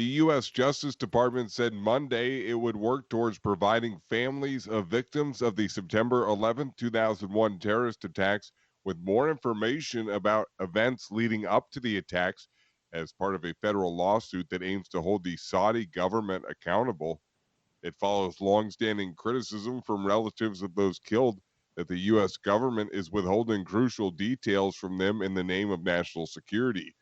The U.S. Justice Department said Monday it would work towards providing families of victims of the September 11, 2001 terrorist attacks with more information about events leading up to the attacks as part of a federal lawsuit that aims to hold the Saudi government accountable. It follows longstanding criticism from relatives of those killed that the U.S. government is withholding crucial details from them in the name of national security.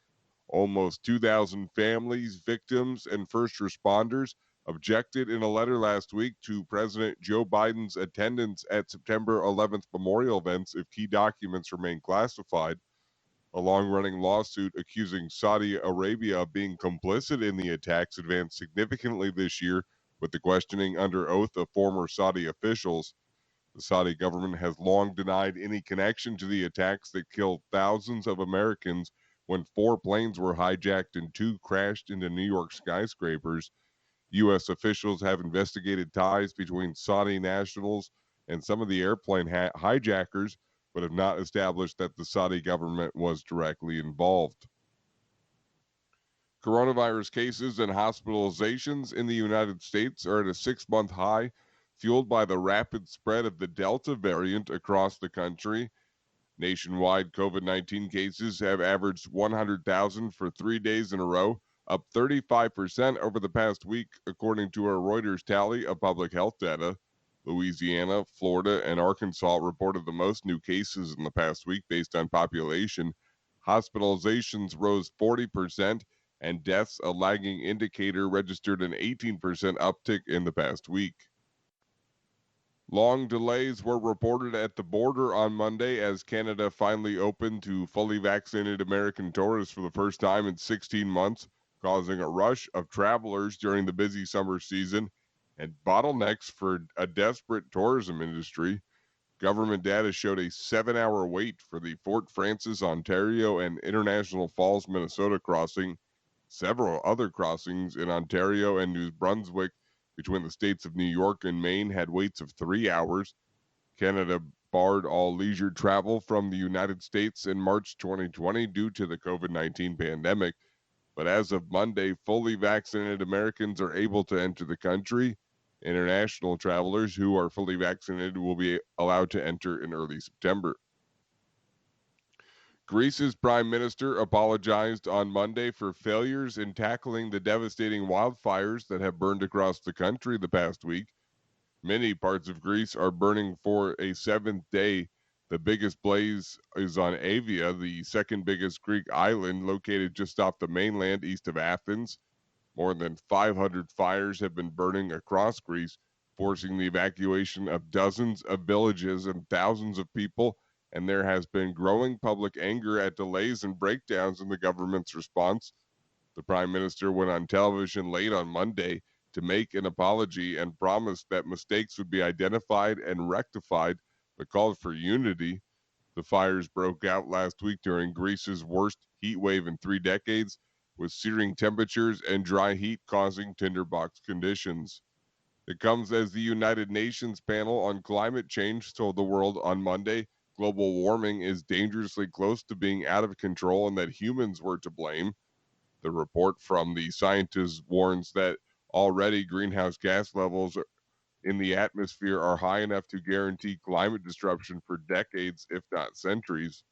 Almost 2,000 families, victims, and first responders objected in a letter last week to President Joe Biden's attendance at September 11th memorial events if key documents remain classified. A long running lawsuit accusing Saudi Arabia of being complicit in the attacks advanced significantly this year with the questioning under oath of former Saudi officials. The Saudi government has long denied any connection to the attacks that killed thousands of Americans when 4 planes were hijacked and 2 crashed into New York skyscrapers. U.S. officials have investigated ties between Saudi nationals and some of the airplane hijackers, but have not established that the Saudi government was directly involved. Coronavirus cases and hospitalizations in the United States are at a 6-month high, fueled by the rapid spread of the Delta variant across the country. Nationwide COVID-19 cases have averaged 100,000 for 3 days in a row, up 35% over the past week, according to a Reuters tally of public health data. Louisiana, Florida, and Arkansas reported the most new cases in the past week based on population. Hospitalizations rose 40%, and deaths, a lagging indicator, registered an 18% uptick in the past week. Long delays were reported at the border on Monday as Canada finally opened to fully vaccinated American tourists for the first time in 16 months, causing a rush of travelers during the busy summer season and bottlenecks for a desperate tourism industry. Government data showed a 7-hour wait for the Fort Frances, Ontario, and International Falls, Minnesota crossing. Several other crossings in Ontario and New Brunswick between the states of New York and Maine had waits of 3 hours. Canada barred all leisure travel from the United States in March 2020 due to the COVID-19 pandemic. But as of Monday, fully vaccinated Americans are able to enter the country. International travelers who are fully vaccinated will be allowed to enter in early September. Greece's prime minister apologized on Monday for failures in tackling the devastating wildfires that have burned across the country the past week. Many parts of Greece are burning for a 7th day. The biggest blaze is on Avia, the second biggest Greek island located just off the mainland east of Athens. More than 500 fires have been burning across Greece, forcing the evacuation of dozens of villages and thousands of people, and there has been growing public anger at delays and breakdowns in the government's response. The prime minister went on television late on Monday to make an apology and promised that mistakes would be identified and rectified, but called for unity. The fires broke out last week during Greece's worst heat wave in 3 decades, with searing temperatures and dry heat causing tinderbox conditions. It comes as the United Nations panel on climate change told the world on Monday global warming is dangerously close to being out of control and that humans were to blame. The report from the scientists warns that already greenhouse gas levels in the atmosphere are high enough to guarantee climate disruption for decades, if not centuries,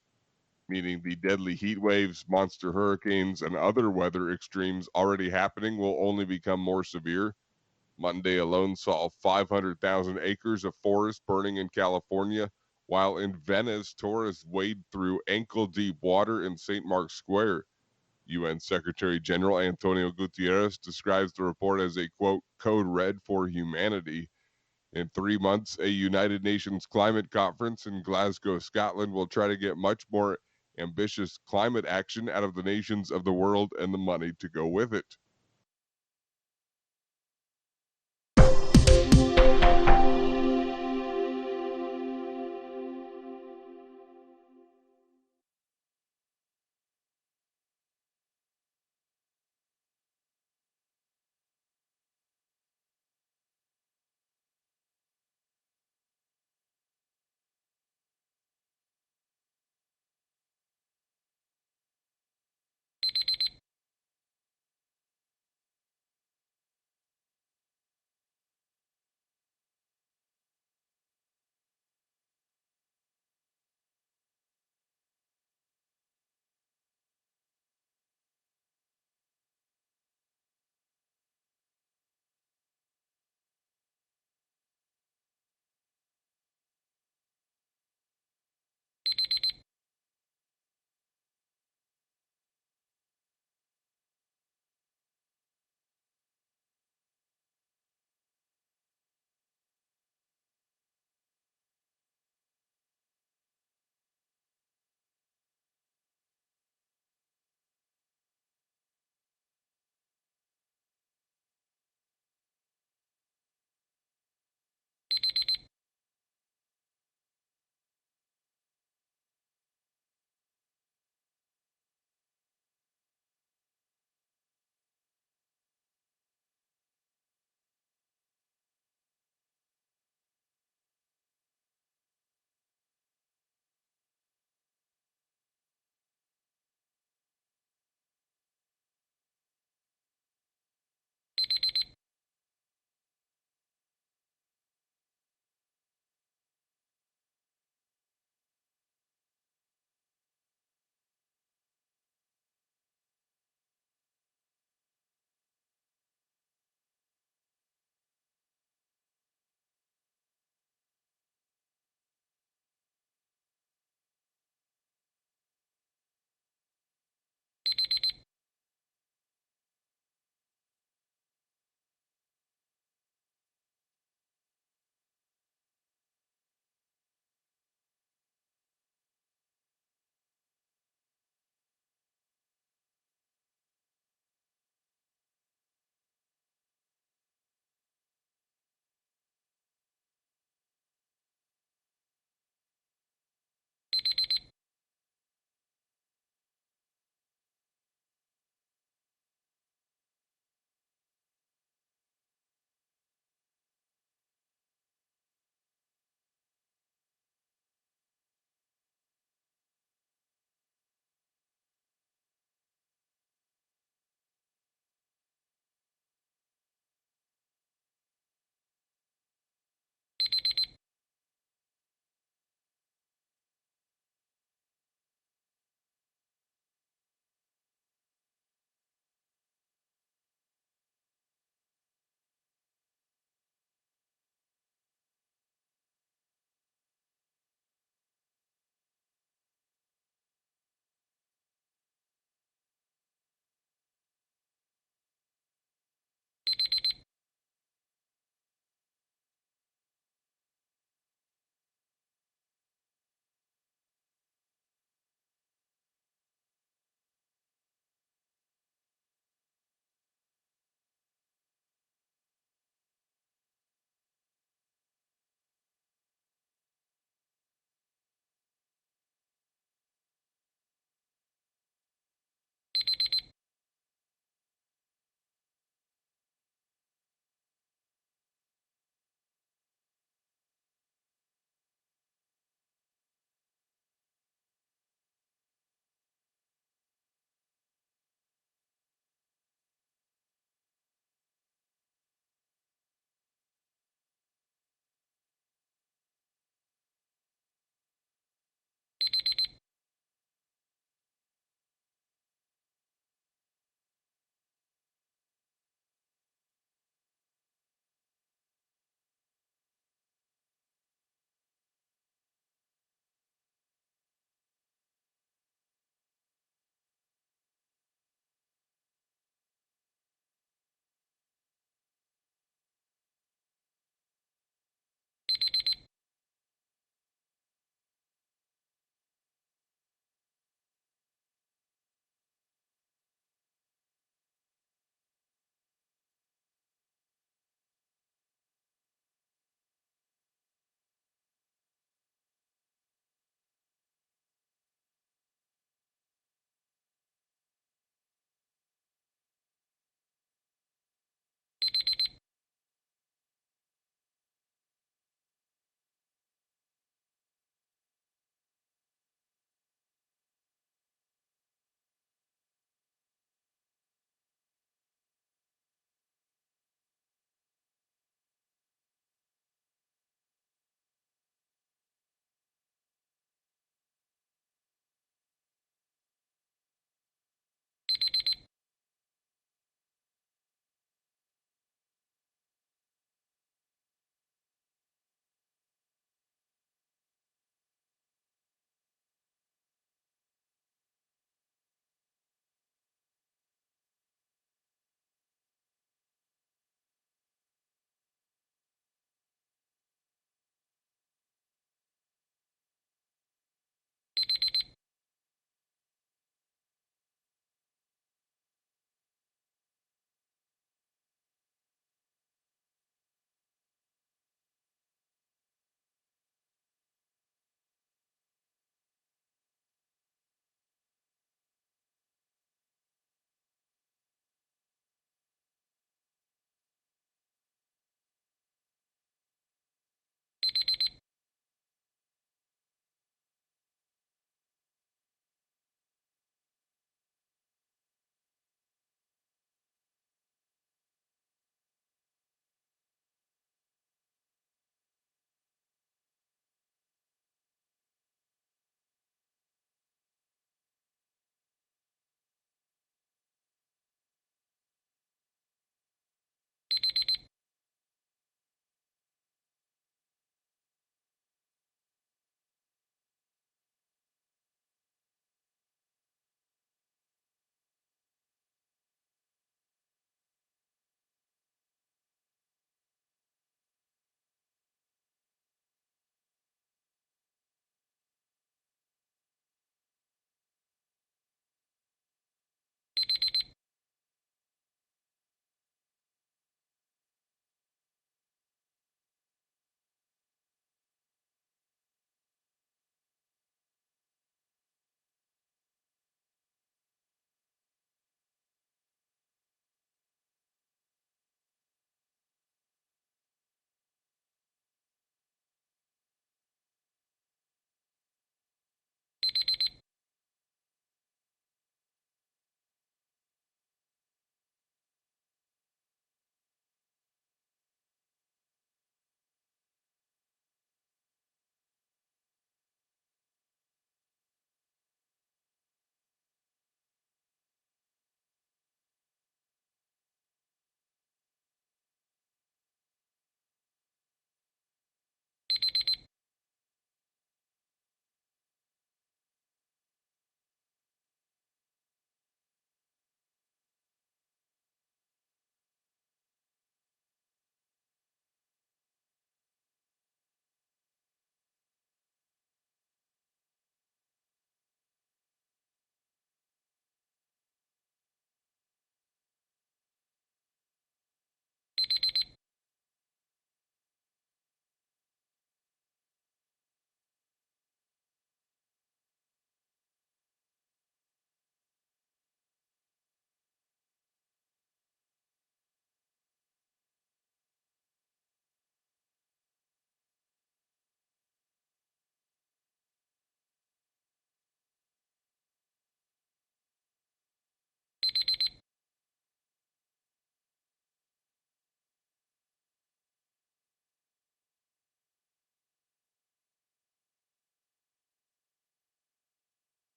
meaning the deadly heat waves, monster hurricanes, and other weather extremes already happening will only become more severe. Monday alone saw 500,000 acres of forest burning in California, while in Venice, tourists wade through ankle-deep water in St. Mark's Square. UN Secretary General Antonio Guterres describes the report as a, quote, code red for humanity. In 3 months, a United Nations climate conference in Glasgow, Scotland will try to get much more ambitious climate action out of the nations of the world and the money to go with it.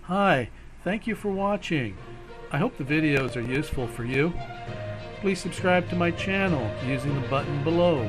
Hi, thank you for watching. I hope the videos are useful for you. Please subscribe to my channel using the button below.